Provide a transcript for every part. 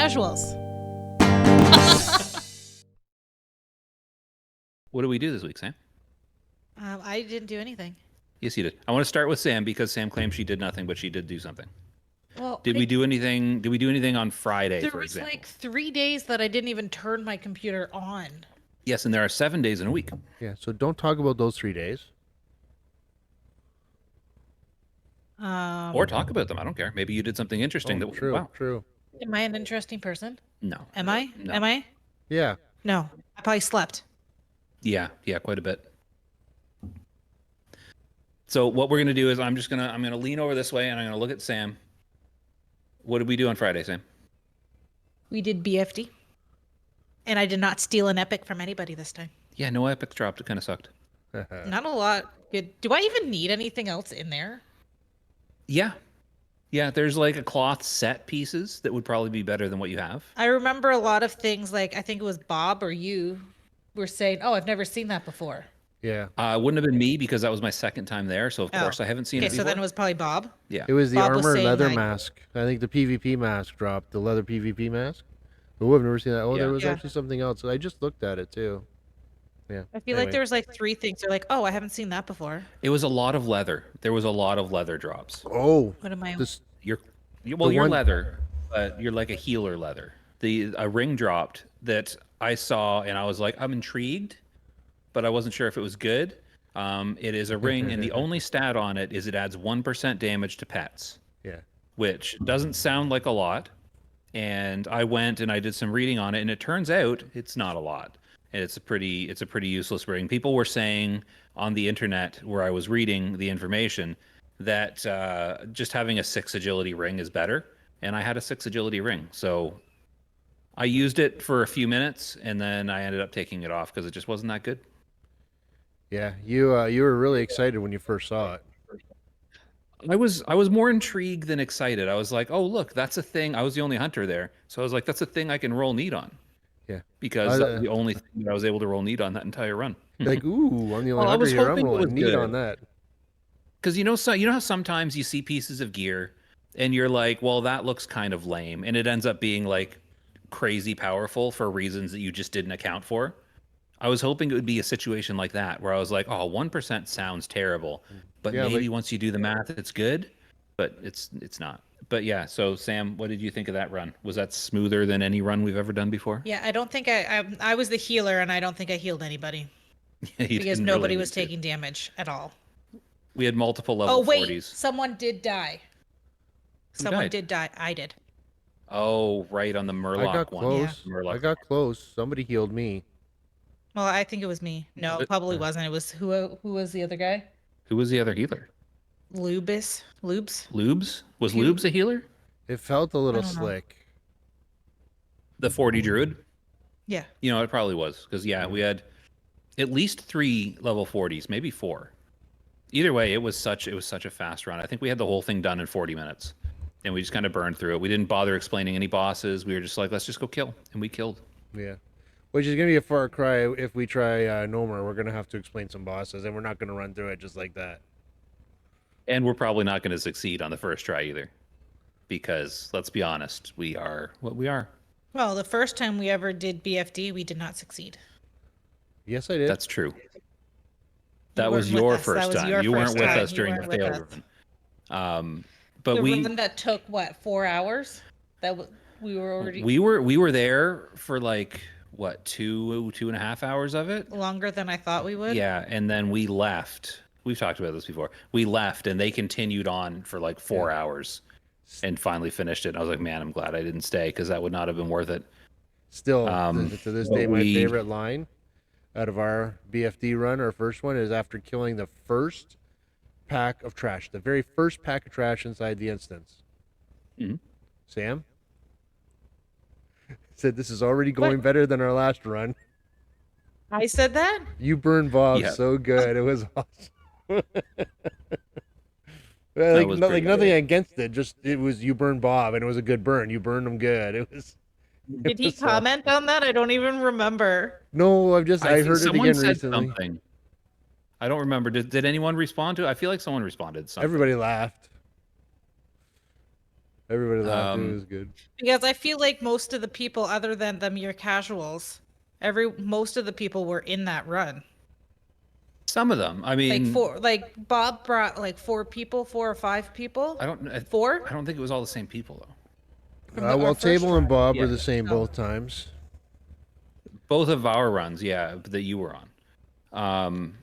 casuals. What do we do this week, Sam? I didn't do anything. Yes, you did. I want to start with Sam because Sam claims she did nothing, but she did do something. Well, Did we do anything? Did we do anything on Friday, there for was example? like 3 days that I didn't even turn my computer on. Yes, and there are 7 days in a week. Yeah, so don't talk about those 3 days. Or talk about them. I don't care. Maybe you did something interesting. Oh, true, Wow. true. Am I an interesting person? No. Am I? No. Am I? Yeah. No. I probably slept. Yeah, quite a bit. So what we're gonna do is I'm gonna lean over this way and I'm gonna look at Sam. What did we do on Friday, Sam? We did BFD. And I did not steal an epic from anybody this time. Yeah, no epics dropped. It kind of sucked. Not a lot. Good. Do I even need anything else in there? Yeah. Yeah, there's like a cloth set pieces that would probably be better than what you have. I remember a lot of things like I think it was Bob or you were saying, "Oh, I've never seen that before." Yeah. It wouldn't have been me because that was my second time there, so of Oh. course I haven't seen Okay, it so before. then it was probably Bob. Yeah. It was the Bob was armor saying, leather like- mask. I think the PvP mask dropped, the leather PvP mask. Oh, I've never seen that. Oh, Yeah. there was Yeah. actually something else. I just looked at it too. Yeah. I feel like there was like 3 things. They're like, "Oh, I haven't seen that before." It was a lot of leather. There was a lot of leather drops. Oh, What am I? this. You're The you're one- leather, but you're like a healer leather. A ring dropped that I saw and I was like, I'm intrigued, but I wasn't sure if it was good. It is a ring, and the only stat on it is it adds 1% damage to pets, Yeah. which doesn't sound like a lot. And I went and I did some reading on it, and it turns out it's not a lot. And it's a pretty useless ring. People were saying on the internet where I was reading the information that just having a 6 agility ring is better. And I had a 6 agility ring, so I used it for a few minutes, and then I ended up taking it off because it just wasn't that good. Yeah. You were really excited when you first saw it. I was more intrigued than excited. I was like, "Oh, look, that's a thing." I was the only hunter there, so I was like, "That's a thing I can roll need on." Yeah. Because that was the only thing that I was able to roll need on that entire run. Like, ooh, I'm the only Well, I hunter was here. I'm hoping it was rolling neat good. on that. Because you know how sometimes you see pieces of gear, and you're like, "Well, that looks kind of lame," and it ends up being like crazy powerful for reasons that you just didn't account for. I was hoping it would be a situation like that where I was like, "Oh, 1% sounds terrible, but Yeah, maybe like- once you do the math, it's good." But it's not. But yeah, so Sam, what did you think of that run? Was that smoother than any run we've ever done before? Yeah, I don't think I was the healer, and I don't think I healed anybody You because didn't nobody really was need to. taking damage at all. We had multiple level Oh wait, 40s. someone did die. Someone died? did die. I did. Oh, right on the Murloc I got one. close. Murloc. I got close. Somebody healed me. Well, I think it was me. No, it probably wasn't. It was who was the other guy? Who was the other healer? Lubes. Lubes? Was Who- Lubes a healer? It felt a little don't know. slick. The 40 druid? Yeah. You know, it probably was. Because, yeah, we had at least 3 level 40s, maybe 4. Either way, it was such a fast run. I think we had the whole thing done in 40 minutes. And we just kind of burned through it. We didn't bother explaining any bosses. We were just like, let's just go kill. And we killed. Yeah. Which is going to be a far cry if we try Nomar. We're going to have to explain some bosses, and we're not going to run through it just like that. And we're probably not going to succeed on the first try either. Because, let's be honest, we are what we are. Well, the first time we ever did BFD, we did not succeed. Yes, I did. That's trtrue. That weren't was with your us. That first was time. your You weren't first with time. us You during the weren't with failed us. run. But The we run that took what 4 hours? We were already we were there for like what 2.5 hours of it. longer than I thought we would. Yeah, and then we left. We've talked about this before. We left, and they continued on for like 4 hours, and finally finished it. I was like, man, I'm glad I didn't stay because that would not have been worth it. Still, to this but day, my we- favorite line out of our BFD run, our first one, is after killing the first pack of trash, the very first pack of trash inside the instance. Mhm. Sam said, "This is already going better than our last run." I said that. You burned Bob Yeah. so good; it was awesome. was pretty nothing good. against it. Just it was you burned Bob, and it was a good burn. You burned him good. It was. Did he was, comment on that? I don't even remember. No, I think heard it someone again said recently. something. I don't remember. Did anyone respond to it? I feel like someone responded to something. Everybody laughed. Everybody laughed. It Um, was good. Because I feel like most of the people, other than the mere casuals, most of the people were in that run. Some of them. I Like mean, Bob brought like 4 or 5 people. I don't. I 4 don't think it was all the same people though. from our Well, first Table and run. Bob Yeah. were the same Oh. both times. Both of our runs, yeah, that you were on.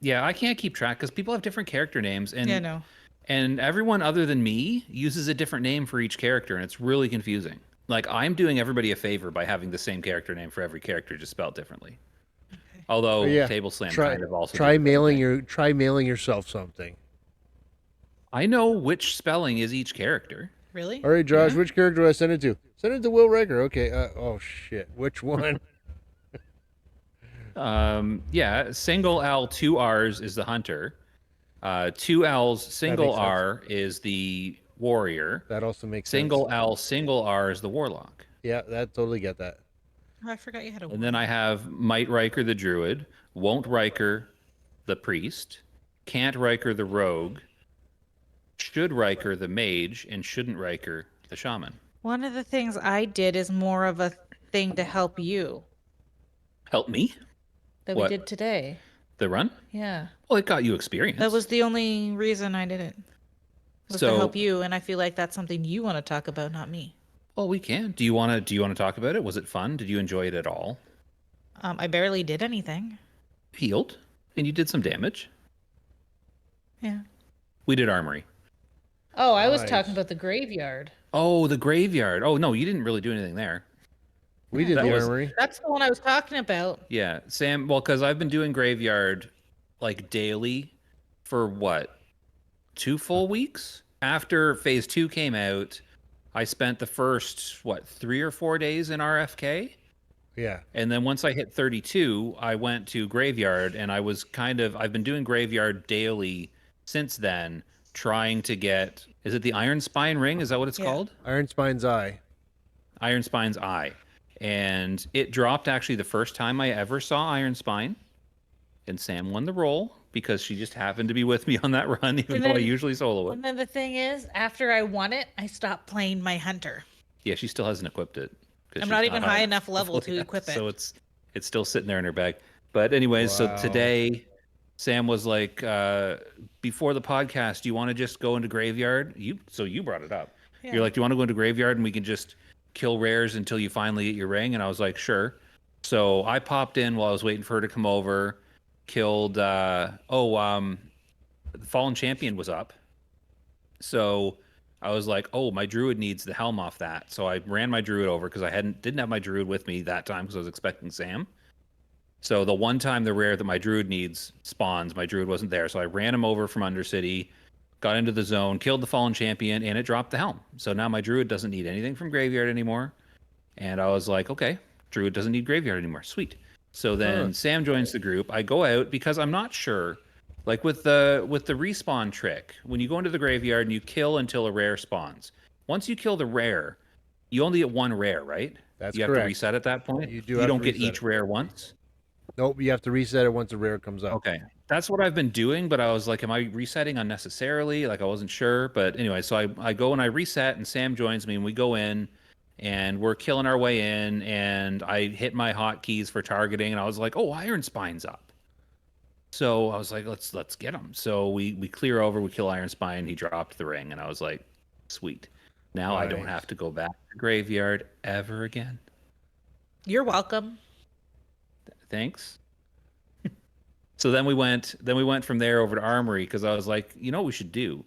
Yeah, I can't keep track because people have different character names, and Yeah, no. and everyone other than me uses a different name for each character, and it's really confusing. Like I'm doing everybody a favor by having the same character name for every character, just spelled differently. Although But yeah, Table Slam try kind of also try did the same mailing thing. mailing yourself something. I know which spelling is each character. Really? All right, Josh, Yeah. which character do I send it to? Send it to Will Riker. Okay. Oh shit. Which one? Yeah, single L, 2 R's is the hunter. 2 L's, single makes sense. R is the warrior. That also makes Single sense. L, single R is the warlock. Yeah, that totally get that. Oh, I forgot you had a And then I have Might Riker the druid, Won't Riker the priest, Can't Riker the rogue, Should Riker the mage, and Shouldn't Riker the shaman. One of the things I did is more of a thing to help you Help me? that What? we did today. The run? Yeah. Well, it got you experience. That was the only reason I did it. Was to So- help you, and I feel like that's something you want to talk about, not me. Well, we can. Do you want to talk about it? Was it fun? Did you enjoy it at all? I barely did anything. Healed, and you did some damage. Yeah. We did armory. Oh, I was Nice. talking about the graveyard. Oh, the graveyard. Oh no, you didn't really do anything there. We did That the was- armory. That's the one I was talking about. Yeah, Sam. Well, because I've been doing graveyard like daily for what, 2 full weeks? After phase 2 came out, I spent the first 3 or 4 days in RFK, Yeah. and then once I hit 32, I went to graveyard, and I've been doing graveyard daily since then, trying to get. Is it the Iron Spine ring? Is that what it's Yeah. called? Iron Spine's Eye. Iron Spine's eye. And it dropped actually the first time I ever saw Iron Spine. And Sam won the roll because she just happened to be with me on that run, even And though I then- usually solo it. And then the thing is, after I won it, I stopped playing my hunter. Yeah, she still hasn't equipped it. 'cause I'm she's not even high enough level to yet, equip it. So it's still sitting there in her bag. But anyways, Wow. so today Sam was like, before the podcast, do you want to just go into graveyard? So you brought it up. Yeah. You're like, do you want to go into graveyard and we can just kill rares until you finally get your ring? And I was like, sure. So I popped in while I was waiting for her to come over, killed the Fallen Champion was up. So I was like, oh, my druid needs the helm off that. So I ran my druid over because I didn't have my druid with me that time because I was expecting Sam. So the one time the rare that my druid needs spawns, my druid wasn't there. So I ran him over from Undercity, got into the zone, killed the Fallen Champion, and it dropped the helm. So now my druid doesn't need anything from graveyard anymore. And I was like, okay, druid doesn't need graveyard anymore. Sweet. So then Huh. Sam joins the group. I go out because I'm not sure. Like with the respawn trick, when you go into the graveyard and you kill until a rare spawns. Once you kill the rare, you only get 1 rare, right? That's you have correct. to reset at that point. You do You have don't to get reset each it. rare once. Nope, you have to reset it once a rare comes up. Okay. That's what I've been doing, but I was like, am I resetting unnecessarily? Like I wasn't sure. But anyway, so I go and I reset and Sam joins me and we go in and we're killing our way in and I hit my hotkeys for targeting and I was like, oh, Iron Spine's up. So I was like, let's get him. So we clear over, we kill Iron Spine, he dropped the ring, and I was like, sweet. Now I don't Nice. have to go back to graveyard ever again. You're welcome. Thanks. So then we went from there over to Armory because I was like, you know what we should do?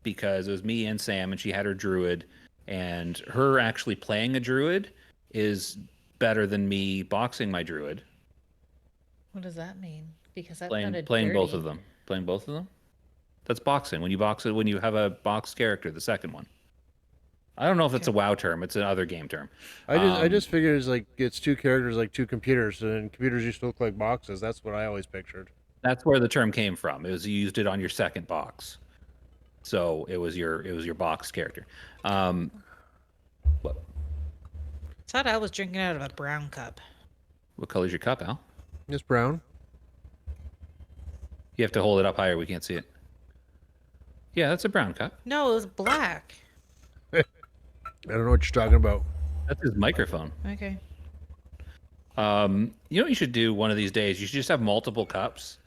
Because it was me and Sam and she had her druid and her actually playing a druid is better than me boxing my druid. What does that mean? Because that Playing sounded both dirty. of them. Playing both of them? That's boxing. When you box it, when you have a boxed character, the second one. I don't know if that's a WoW term. It's another game term. I just figured it's like it's 2 characters like 2 computers, and computers used to look like boxes. That's what I always pictured. That's where the term came from. It was you used it on your second box, so it was your box character. What Thought I was drinking out of a brown cup. color's your cup, Al? It's brown. You have to hold it up higher. We can't see it. Yeah, that's a brown cup. No, it was black. I don't know what you're talking about. That's his microphone. Okay. You know what you should do one of these days? You should just have multiple cups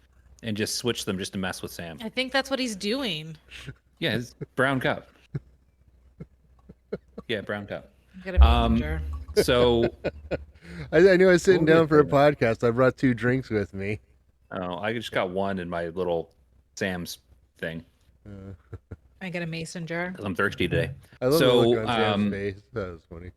and just switch them just to mess with Sam. I think that's what he's doing. Yeah, his brown cup. Yeah, brown cup. I'm gonna be jar. So, I knew I was sitting What down was for a that? podcast. I brought 2 drinks with me. oh, I just got one in my little Sam's thing I got a mason jar. because I'm thirsty today. I love the So, look on Sam's um, face. That was funny.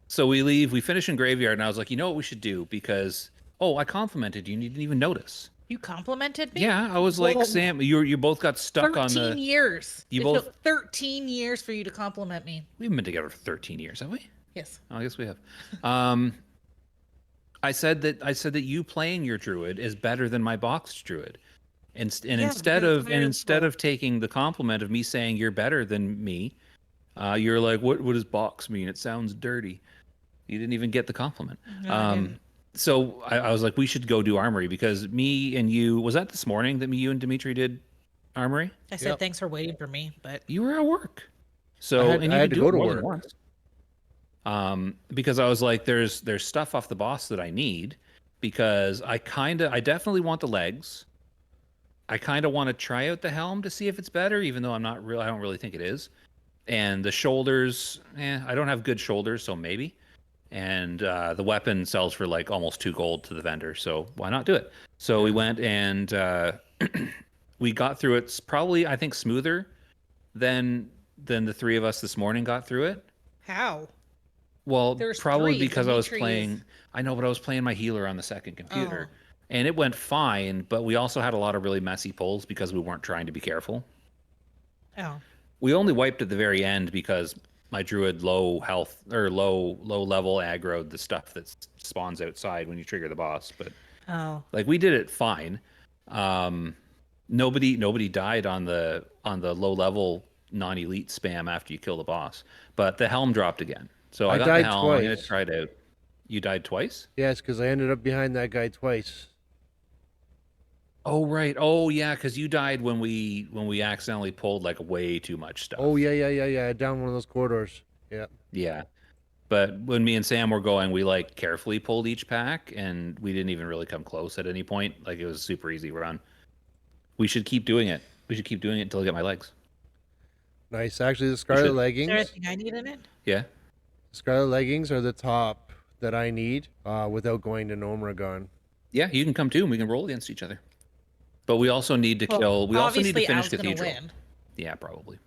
So we leave, we finish in Graveyard, and I was like, you know what we should do? Because, I complimented you and you didn't even notice. You complimented me? Yeah, I was like, Whoa. Sam, you both got stuck 13 on the. years. You It both- took 13 years for you to compliment me. We haven't been together for 13 years, have we? Yes. Oh, I guess we have. I said that you playing your druid is better than my boxed druid, and Yeah, instead you're of tired of taking the compliment of me saying you're better than me, you're like, what does box mean? It sounds dirty. You didn't even get the compliment. No, I didn't. So I was like, we should go do armory because me and you, was that this morning that you and Dimitri did armory? I said Yep. thanks for waiting for me, but You were at work. So I had- and I you had could to do go it to more than work. once. Because I was like, there's stuff off the boss that I need because I definitely want the legs. I kind of want to try out the helm to see if it's better, even though I don't really think it is. And the shoulders, I don't have good shoulders, so maybe. And the weapon sells for like almost 2 gold to the vendor, so why not do it? So we went and we got through it. It's probably, I think, smoother than the 3 of us this morning got through it. how? Well, There's probably 3. because I was Dimitri playing. is- I know, but I was playing my healer on the second computer, Oh. and it went fine. But we also had a lot of really messy pulls because we weren't trying to be careful. Oh. We only wiped at the very end because my druid low health or low level aggroed the stuff that spawns outside when you trigger the boss. But Oh. like we did it fine. Nobody died on the low level non-elite spam after you kill the boss, but the helm dropped again. So I I got died the helm. I'm gonna twice. try it out. You died twice? Yes, because I ended up behind that guy twice. Oh right. Oh yeah, because you died when we accidentally pulled like way too much stuff. Oh yeah. Down one of those corridors. Yeah. Yeah. But when me and Sam were going, we like carefully pulled each pack, and we didn't even really come close at any point. Like it was a super easy run. We should keep doing it. We should keep doing it until I get my legs. Nice. Actually, the Scarlet should. Is leggings. there anything I need in it? Yeah. Scarlet leggings are the top that I need without going to Nomragon. Yeah, you can come too, and we can roll against each other. But we also need to Well, kill. We also need to obviously finish Al's gonna Cathedral. win. Yeah, probably.